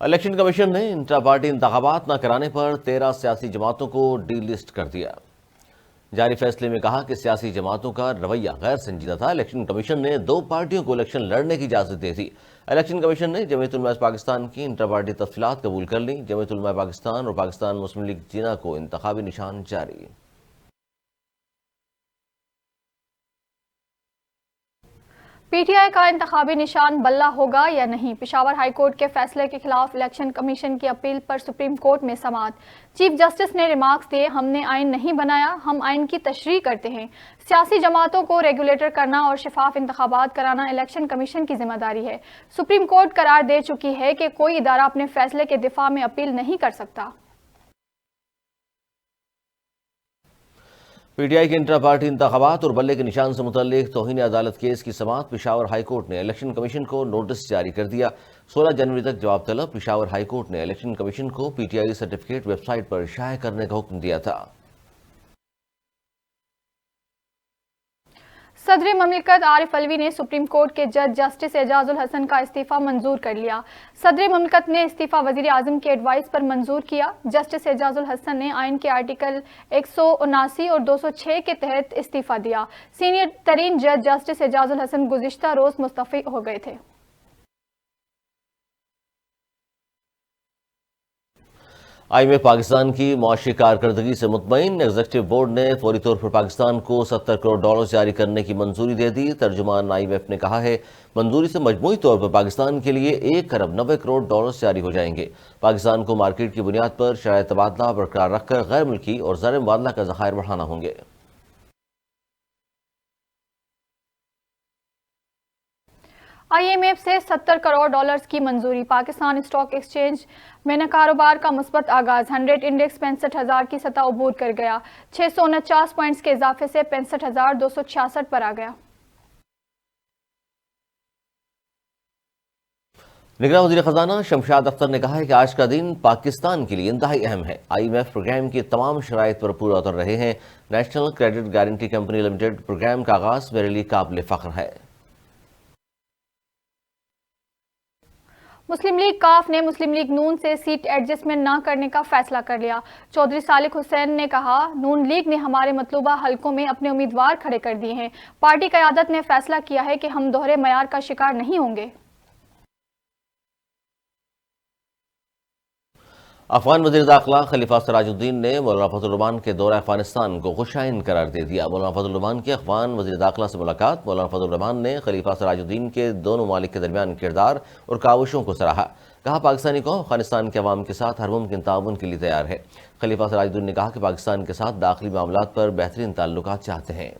Election commission نے intra party انتخابات نہ کرانے پر 13 سیاسی جماعتوں کو ڈی لسٹ کر دیا۔ جاری فیصلے میں کہا کہ سیاسی جماعتوں کا رویہ غیر سنجیدہ تھا۔ الیکشن کمیشن نے 2 پارٹیوں کو الیکشن لڑنے کی اجازت دی تھی۔ الیکشن کمیشن نے جمعیت علماء پاکستان کی انٹرا پارٹی تفصیلات قبول کر لیں۔ جمعیت علماء پاکستان اور پاکستان مسلم لیگ جینا کو انتخابی نشان جاری۔ پی ٹی آئی کا انتخابی نشان بلہ ہوگا یا نہیں؟ پشاور ہائی کورٹ کے فیصلے کے خلاف الیکشن کمیشن کی اپیل پر سپریم کورٹ میں سماعت۔ چیف جسٹس نے ریمارکس دیے، ہم نے آئین نہیں بنایا، ہم آئین کی تشریح کرتے ہیں۔ سیاسی جماعتوں کو ریگولیٹر کرنا اور شفاف انتخابات کرانا الیکشن کمیشن کی ذمہ داری ہے۔ سپریم کورٹ قرار دے چکی ہے کہ کوئی ادارہ اپنے فیصلے کے دفاع میں اپیل نہیں کر سکتا۔ پی ٹی آئی کے انٹرا پارٹی انتخابات اور بلے کے نشان سے متعلق توہین عدالت کیس کی سماعت۔ پشاور ہائی کورٹ نے الیکشن کمیشن کو نوٹس جاری کر دیا۔ 16 جنوری تک جواب طلب۔ پشاور ہائی کورٹ نے الیکشن کمیشن کو P T I certificate website پر شائع کرنے کا حکم دیا تھا۔ صدر مملکت عارف علوی نے سپریم کورٹ کے جج جسٹس اعجاز الحسن کا استعفیٰ منظور کر لیا۔ صدر مملکت نے استعفیٰ وزیر اعظم کے ایڈوائس پر منظور کیا۔ جسٹس اعجاز الحسن نے آئین کے آرٹیکل 179 اور 206 کے تحت استعفیٰ دیا۔ سینئر ترین جج جسٹس اعجاز الحسن گزشتہ روز مستعفی ہو گئے تھے۔ آئی ایم ایف پاکستان کی معاشی کارکردگی سے مطمئن۔ ایگزیکٹو بورڈ نے فوری طور پر پاکستان کو $70 کروڑ جاری کرنے کی منظوری دے دی۔ ترجمان آئی ایم ایف نے کہا ہے، منظوری سے مجموعی طور پر پاکستان کے لیے $1.90 کروڑ جاری ہو جائیں گے۔ پاکستان کو مارکیٹ کی بنیاد پر شرائط تبادلہ برقرار رکھ کر غیر ملکی اور زر مبادلہ کا ذخائر بڑھانا ہوں گے۔ آئی ایم ایف سے $70 کروڑ کی منظوری۔ پاکستان اسٹاک ایکسچینج میں کاروبار کا مثبت آغاز۔ 100 انڈیکس 65,000 کی سطح عبور کر گیا۔ 649 پوائنٹس کے اضافے سے 65,266 پر آ گیا۔ نگراں وزیر خزانہ شمشاد اختر نے کہا ہے کہ آج کا دن پاکستان کے لیے انتہائی اہم ہے۔ آئی ایم ایف پروگرام کی تمام شرائط پر پورا اتر رہے ہیں۔ National credit guarantee company limited program کا آغاز میرے لیے قابل فخر ہے۔ مسلم لیگ کاف نے مسلم لیگ نون سے سیٹ ایڈجسٹمنٹ نہ کرنے کا فیصلہ کر لیا۔ چودھری صالح حسین نے کہا، نون لیگ نے ہمارے مطلوبہ حلقوں میں اپنے امیدوار کھڑے کر دیے ہیں۔ پارٹی قیادت نے فیصلہ کیا ہے کہ ہم دوہرے معیار کا شکار نہیں ہوں گے۔ افغان وزیر داخلہ خلیفہ سراج الدین نے مولانا فضل الرحمان کے دورہ افغانستان کو خوشائن قرار دے دیا۔ مولانا فضل الرحمان کی افغان وزیر داخلہ سے ملاقات۔ مولانا فضل الرحمان نے خلیفہ سراج الدین کے دونوں ممالک کے درمیان کردار اور کاوشوں کو سراہا۔ کہا، پاکستانی قوم افغانستان کے عوام کے ساتھ ہر ممکن تعاون کے لیے تیار ہے۔ خلیفہ سراج الدین نے کہا کہ پاکستان کے ساتھ داخلی معاملات پر بہترین تعلقات چاہتے ہیں۔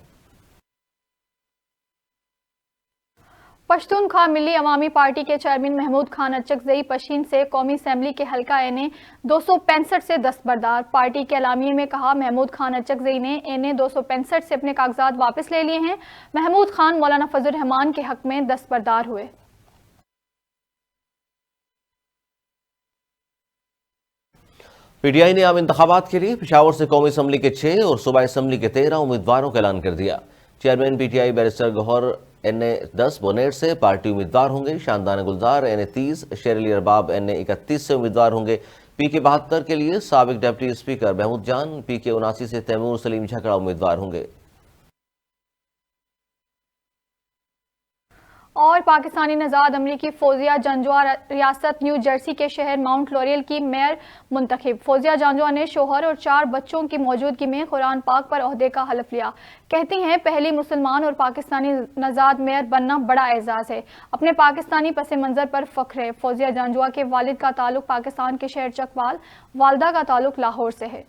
پشتونخوا ملی عوامی پارٹی کے چیئرمین محمود خان اچکزئی پشین سے قومی اسمبلی کے حلقہ این اے 265 سے دستبردار۔ پارٹی کے اعلامیے میں کہا، محمود خان اچکزئی نے این اے 265 سے اپنے کاغذات واپس لے لیے ہیں۔ محمود خان مولانا فضل الرحمان کے حق میں دستبردار ہوئے۔ پی ٹی آئی نے عام انتخابات کے لیے پشاور سے قومی اسمبلی کے 6 اور صوبائی اسمبلی کے 13 امیدواروں کا اعلان کر دیا۔ Chairman P T I barrister Gohar N A 10 بونیٹ سے پارٹی امیدوار ہوں گے۔ شاندان گلزار این اے 30، شیر علی ارباب این اے 31 سے امیدوار ہوں گے۔ پی کے 72 کے لیے سابق ڈپٹی اسپیکر محمود جان، پی کے 79 سے تیمور سلیم جھکڑا امیدوار ہوں گے۔ اور پاکستانی نژاد امریکی فوزیہ جانجوا ریاست نیو جرسی کے شہر ماؤنٹ لوریل کی میئر منتخب۔ فوزیہ جانجوا نے شوہر اور 4 بچوں کی موجودگی میں قرآن پاک پر عہدے کا حلف لیا۔ کہتی ہیں، پہلی مسلمان اور پاکستانی نژاد میئر بننا بڑا اعزاز ہے، اپنے پاکستانی پس منظر پر فخر ہے۔ فوزیہ جانجوا کے والد کا تعلق پاکستان کے شہر چکوال، والدہ کا تعلق لاہور سے ہے۔